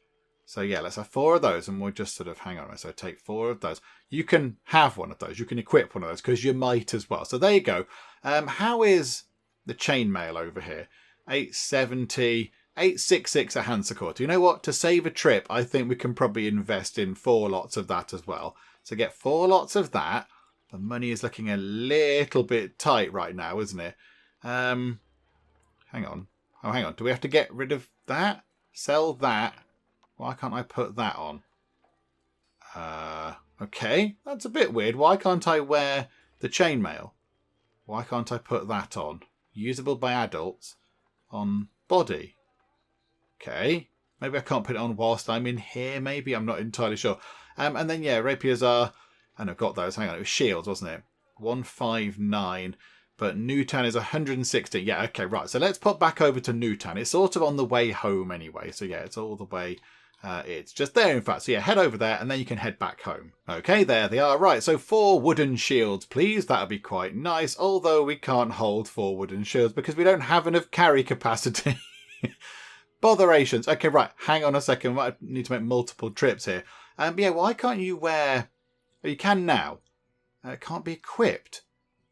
so yeah, let's have 4 of those, and we'll just hang on. So take 4 of those. You can have one of those. You can equip one of those, because you might as well. So there you go. How is the chainmail over here? 870... 866 at Hansa Quarter. You know what? To save a trip, I think we can probably invest in 4 lots of that as well. So get 4 lots of that. The money is looking a little bit tight right now, isn't it? Hang on. Oh, hang on. Do we have to get rid of that? Sell that? Why can't I put that on? Okay. That's a bit weird. Why can't I wear the chainmail? Why can't I put that on? Usable by adults on body. Okay, maybe I can't put it on whilst I'm in here, maybe. I'm not entirely sure. And then, yeah, rapiers are... And I've got those. Hang on, it was shields, wasn't it? 159. But Newtown is 160. Yeah, okay, right. So let's pop back over to Newtown. It's sort of on the way home anyway. So, yeah, it's all the way... it's just there, in fact. So, yeah, head over there, and then you can head back home. Okay, there they are. Right, so 4 wooden shields, please. That would be quite nice. Although we can't hold 4 wooden shields because we don't have enough carry capacity. Botherations. Okay, right. Hang on a second. I need to make multiple trips here. Yeah, why can't you wear... You can now. It can't be equipped.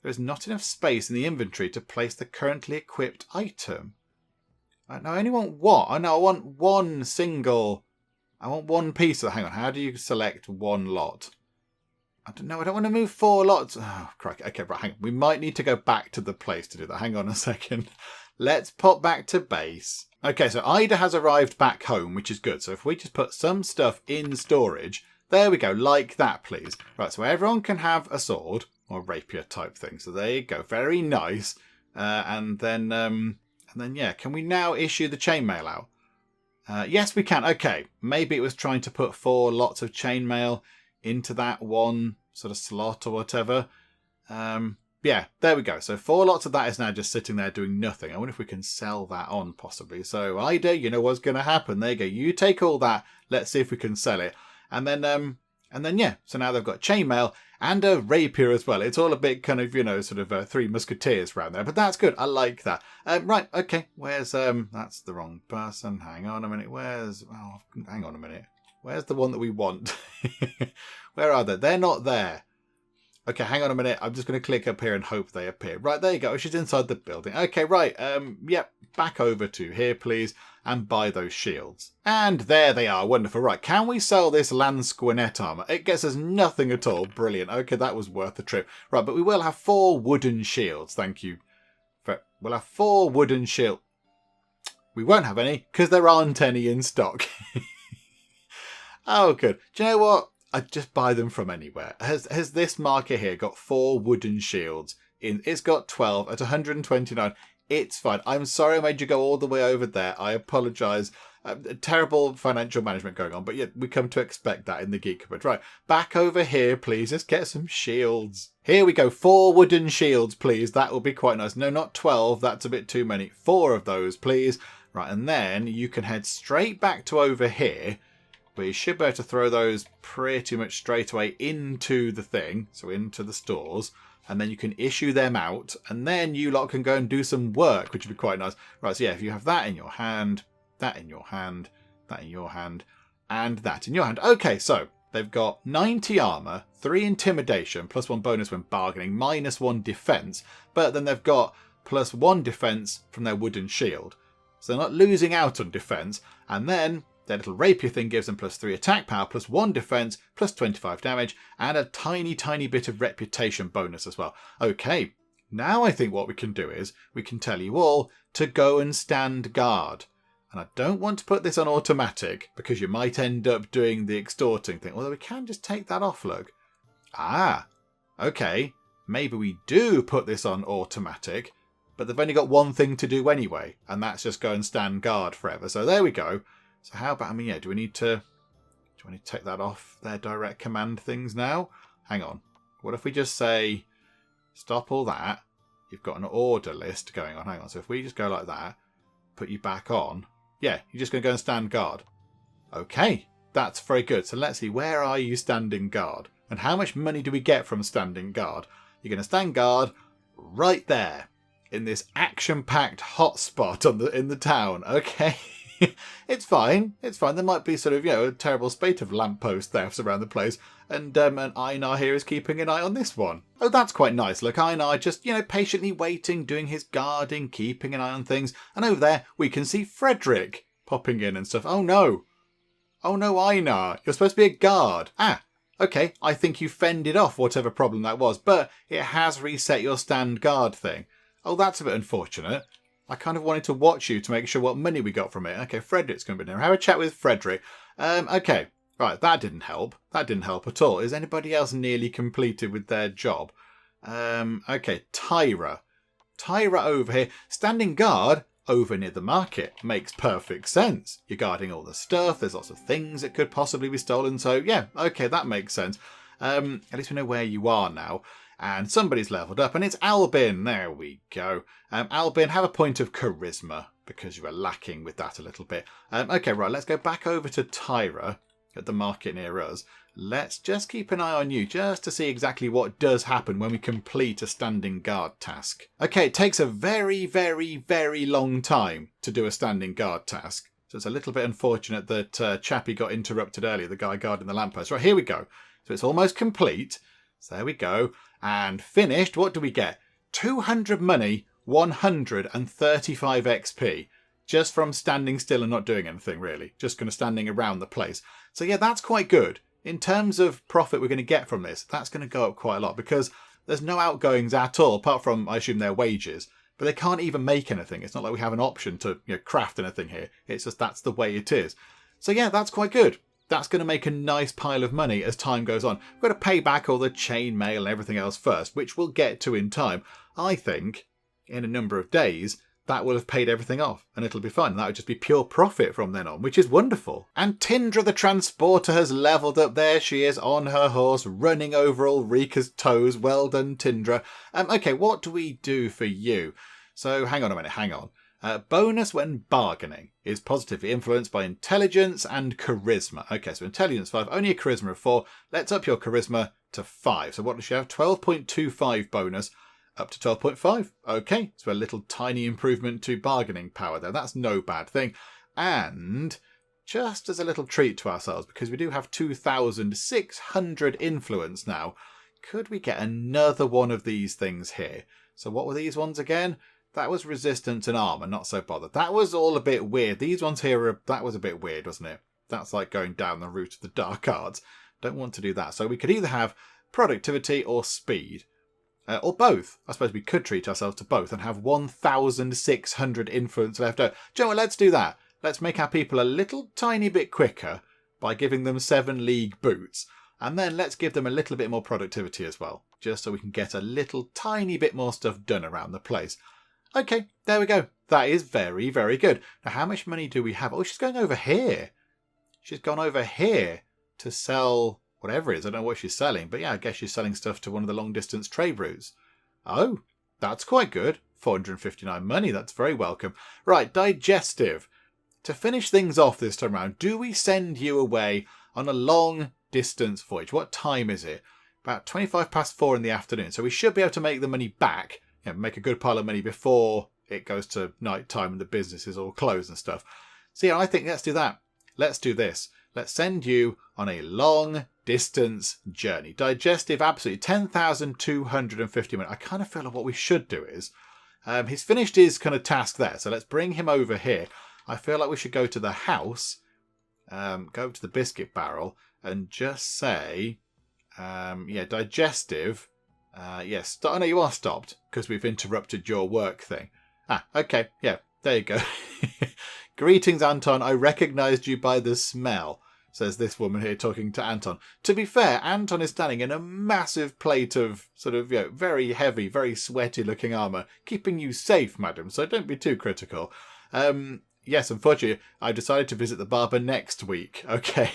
There is not enough space in the inventory to place the currently equipped item. No, I only want one. Oh no, I want one single. I want one piece of. Hang on, how do you select one lot? I don't know. I don't want to move 4 lots. Oh, crikey. Okay, right, hang on. We might need to go back to the place to do that. Hang on a second. Let's pop back to base. Okay, so Ida has arrived back home, which is good. So if we just put some stuff in storage, there we go, like that, please. Right, so everyone can have a sword or rapier type thing. So there you go, very nice. And then, yeah, can we now issue the chainmail out? Yes, we can. Okay, maybe it was trying to put 4 lots of chainmail into that one sort of slot or whatever. Yeah, there we go. So 4 lots of that is now just sitting there doing nothing. I wonder if we can sell that on possibly. So Ida, you know what's going to happen. There you go. You take all that. Let's see if we can sell it. And then yeah. So now they've got chainmail and a rapier as well. It's all a bit kind of, you know, sort of 3 musketeers around there. But that's good. I like that. Right. Okay. Where's that's the wrong person. Hang on a minute. Hang on a minute. Where's the one that we want? Where are they? They're not there. Okay, hang on a minute. I'm just going to click up here and hope they appear. Right, there you go. She's inside the building. Okay, right. Yep. Back over to here, please, and buy those shields. And there they are. Wonderful. Right, can we sell this Lansquenet armor? It gets us nothing at all. Brilliant. Okay, that was worth the trip. Right, but we will have 4 wooden shields. Thank you. We'll have 4 wooden shields. We won't have any because there aren't any in stock. Oh, good. Do you know what? I'd just buy them from anywhere. Has this market here got 4 wooden shields? It's got 12 at 129. It's fine. I'm sorry I made you go all the way over there. I apologise. Terrible financial management going on. But yeah, we come to expect that in the Geek Cupboard. Right, back over here, please. Let's get some shields. Here we go. 4 wooden shields, please. That will be quite nice. No, not 12. That's a bit too many. 4 of those, please. Right, and then you can head straight back to over here. But you should be able to throw those pretty much straight away into the thing. So into the stores. And then you can issue them out. And then you lot can go and do some work, which would be quite nice. Right, so yeah, if you have that in your hand, that in your hand, that in your hand, and that in your hand. Okay, so they've got 90 armour, 3 intimidation, plus 1 bonus when bargaining, minus 1 defence. But then they've got plus 1 defence from their wooden shield. So they're not losing out on defence. And then their little rapier thing gives them plus 3 attack power, plus 1 defense, plus 25 damage, and a tiny, tiny bit of reputation bonus as well. Okay, now I think what we can do is we can tell you all to go and stand guard. And I don't want to put this on automatic because you might end up doing the extorting thing. Although we can just take that off, look. Ah, okay. Maybe we do put this on automatic, but they've only got one thing to do anyway, and that's just go and stand guard forever. So there we go. So how about, yeah, do we need to take that off their direct command things now? Hang on. What if we just say, stop all that. You've got an order list going on. Hang on. So if we just go like that, put you back on. Yeah, you're just going to go and stand guard. Okay, that's very good. So let's see, where are you standing guard? And how much money do we get from standing guard? You're going to stand guard right there in this action-packed hotspot in the town. Okay. It's fine. It's fine. There might be sort of, a terrible spate of lamppost thefts around the place. And Einar here is keeping an eye on this one. Oh, that's quite nice. Look, Einar just, patiently waiting, doing his guarding, keeping an eye on things. And over there, we can see Frederick popping in and stuff. Oh, no. Oh, no, Einar. You're supposed to be a guard. Ah, okay. I think you fended off whatever problem that was. But it has reset your stand guard thing. Oh, that's a bit unfortunate. I kind of wanted to watch you to make sure what money we got from it. Okay, Frederick's going to be there. Have a chat with Frederick. Okay, right, that didn't help. That didn't help at all. Is anybody else nearly completed with their job? Okay, Tyra. Tyra over here. Standing guard over near the market. Makes perfect sense. You're guarding all the stuff. There's lots of things that could possibly be stolen. So, yeah, okay, that makes sense. At least we know where you are now. And somebody's leveled up, and it's Albin. There we go. Albin, have a point of charisma, because you were lacking with that a little bit. Okay, right, let's go back over to Tyra at the market near us. Let's just keep an eye on you, just to see exactly what does happen when we complete a standing guard task. Okay, it takes a very, very, very long time to do a standing guard task. So it's a little bit unfortunate that Chappie got interrupted earlier, the guy guarding the lamppost. Right, here we go. So it's almost complete. So there we go. And finished, what do we get? 200 money, 135 XP. Just from standing still and not doing anything, really. Just kind of standing around the place. So yeah, that's quite good. In terms of profit we're going to get from this, that's going to go up quite a lot because there's no outgoings at all, apart from, I assume, their wages. But they can't even make anything. It's not like we have an option to craft anything here. It's just that's the way it is. So yeah, that's quite good. That's going to make a nice pile of money as time goes on. We've got to pay back all the chain mail and everything else first, which we'll get to in time. I think in a number of days, that will have paid everything off and it'll be fine. And that would just be pure profit from then on, which is wonderful. And Tindra the transporter has levelled up. There she is on her horse, running over Ulrika's toes. Well done, Tindra. Okay, what do we do for you? So hang on a minute, hang on. Bonus when bargaining is positively influenced by intelligence and charisma. Okay, so intelligence 5, only a charisma of 4. Let's up your charisma to 5. So what does she have? 12.25 bonus up to 12.5. Okay, so a little tiny improvement to bargaining power there. That's no bad thing. And just as a little treat to ourselves, because we do have 2,600 influence now, could we get another one of these things here? So what were these ones again? That was resistance and armour, not so bothered. That was all a bit weird. These ones here, that was a bit weird, wasn't it? That's like going down the route of the dark arts. Don't want to do that. So we could either have productivity or speed. Or both. I suppose we could treat ourselves to both and have 1,600 influence left over. Do you know what? Let's do that. Let's make our people a little tiny bit quicker by giving them 7 league boots. And then let's give them a little bit more productivity as well. Just so we can get a little tiny bit more stuff done around the place. Okay, there we go. That is very, very good. Now, how much money do we have? Oh, she's going over here. She's gone over here to sell whatever it is. I don't know what she's selling. But yeah, I guess she's selling stuff to one of the long-distance trade routes. Oh, that's quite good. 459 money. That's very welcome. Right, Digestive. To finish things off this time around, do we send you away on a long-distance voyage? What time is it? About 25 past 4 in the afternoon. So we should be able to make the money back. Make a good pile of money before it goes to night time and the business is all closed and stuff. So yeah, I think let's do that. Let's do this. Let's send you on a long distance journey. Digestive, absolutely 10,250 minutes. I kind of feel like what we should do is, he's finished his kind of task there. So let's bring him over here. I feel like we should go to the house, go to the biscuit barrel and just say, yeah, Digestive. Yes. Oh, no, you are stopped because we've interrupted your work thing. Ah, okay. Yeah, there you go. Greetings, Anton. I recognised you by the smell, says this woman here talking to Anton. To be fair, Anton is standing in a massive plate of sort of, very heavy, very sweaty looking armour, keeping you safe, madam, so don't be too critical. Yes, unfortunately, I've decided to visit the barber next week. Okay.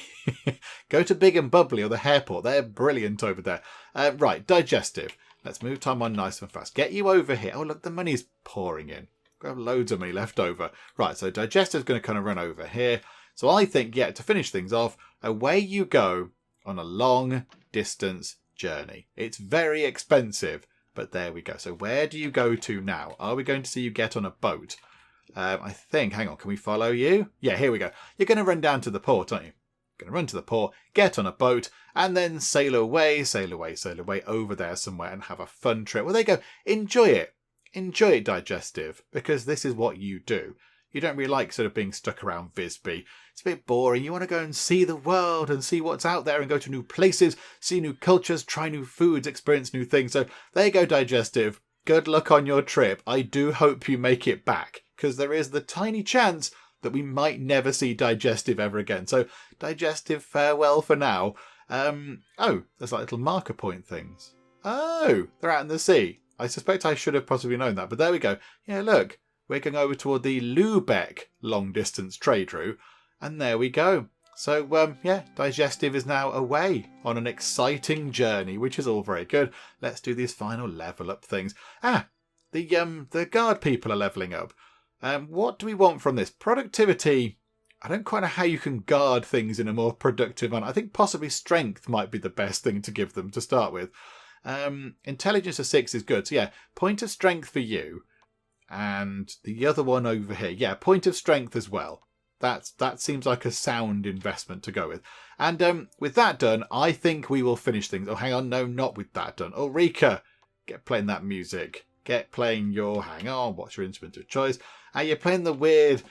Go to Big and Bubbly or the Hairport. They're brilliant over there. Right, Digestive. Let's move time on nice and fast. Get you over here. Oh, look, the money's pouring in. We have loads of money left over. Right, so Digestive's going to kind of run over here. So I think, yeah, to finish things off, away you go on a long distance journey. It's very expensive, but there we go. So where do you go to now? Are we going to see you get on a boat? I think, hang on, can we follow you? Yeah, here we go. You're going to run down to the port, aren't you? Going to run to the port, get on a boat, and then sail away over there somewhere and have a fun trip. Well, there you go. Enjoy it. Enjoy it, Digestive, because this is what you do. You don't really like sort of being stuck around Visby. It's a bit boring. You want to go and see the world and see what's out there and go to new places, see new cultures, try new foods, experience new things. So there you go, Digestive. Good luck on your trip. I do hope you make it back, because there is the tiny chance that we might never see Digestive ever again. So, Digestive, farewell for now. Oh, there's like little marker point things. Oh, they're out in the sea. I suspect I should have possibly known that, but there we go. Yeah, look, we're going over toward the Lübeck long-distance trade route, and there we go. So, yeah, Digestive is now away on an exciting journey, which is all very good. Let's do these final level up things. Ah, the guard people are levelling up. What do we want from this? Productivity. I don't quite know how you can guard things in a more productive manner. I think possibly strength might be the best thing to give them to start with. Intelligence of 6 is good. So yeah, point of strength for you. And the other one over here. Yeah, point of strength as well. That seems like a sound investment to go with. And with that done, I think we will finish things. Oh, hang on. No, not with that done. Ulrika, get playing that music. Get playing your... Hang on. What's your instrument of choice? You're playing the weird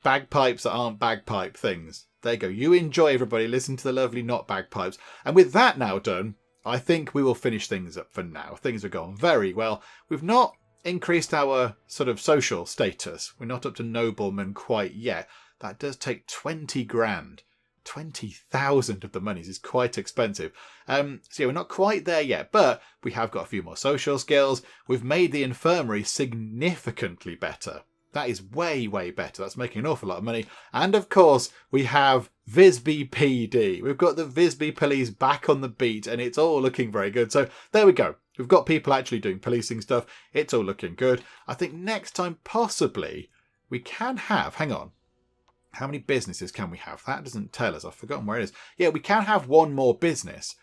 bagpipes that aren't bagpipe things. There you go. You enjoy, everybody. Listen to the lovely not bagpipes. And with that now done, I think we will finish things up for now. Things are going very well. We've not increased our sort of social status. We're not up to nobleman quite yet. That does take 20 grand. 20,000 of the monies is quite expensive. So yeah, we're not quite there yet, but we have got a few more social skills. We've made the infirmary significantly better. That is way, way better. That's making an awful lot of money. And of course, we have Visby PD. We've got the Visby Police back on the beat, and it's all looking very good. So there we go. We've got people actually doing policing stuff. It's all looking good. I think next time, possibly, we can have... Hang on. How many businesses can we have? That doesn't tell us. I've forgotten where it is. Yeah, we can have one more business.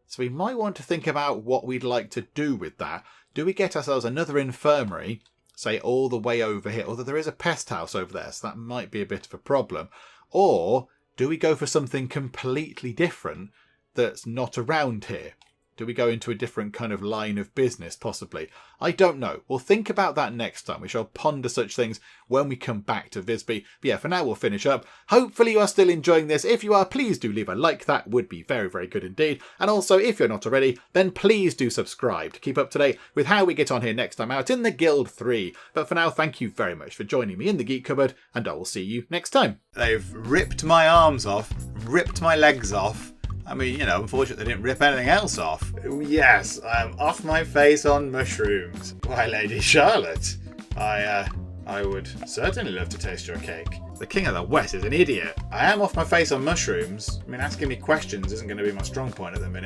So we might want to think about what we'd like to do with that. Do we get ourselves another infirmary, say all the way over here? Although there is a pest house over there, so that might be a bit of a problem. Or do we go for something completely different that's not around here? Do we go into a different kind of line of business, possibly? I don't know. We'll think about that next time. We shall ponder such things when we come back to Visby. But yeah, for now, we'll finish up. Hopefully you are still enjoying this. If you are, please do leave a like. That would be very, very good indeed. And also, if you're not already, then please do subscribe to keep up to date with how we get on here next time out in the Guild 3. But for now, thank you very much for joining me in the Geek Cupboard, and I will see you next time. They've ripped my arms off, ripped my legs off. I mean, you know, unfortunately they didn't rip anything else off. Yes, I'm off my face on mushrooms. Why, Lady Charlotte, I would certainly love to taste your cake. The King of the West is an idiot. I am off my face on mushrooms. I mean, asking me questions isn't going to be my strong point at the minute.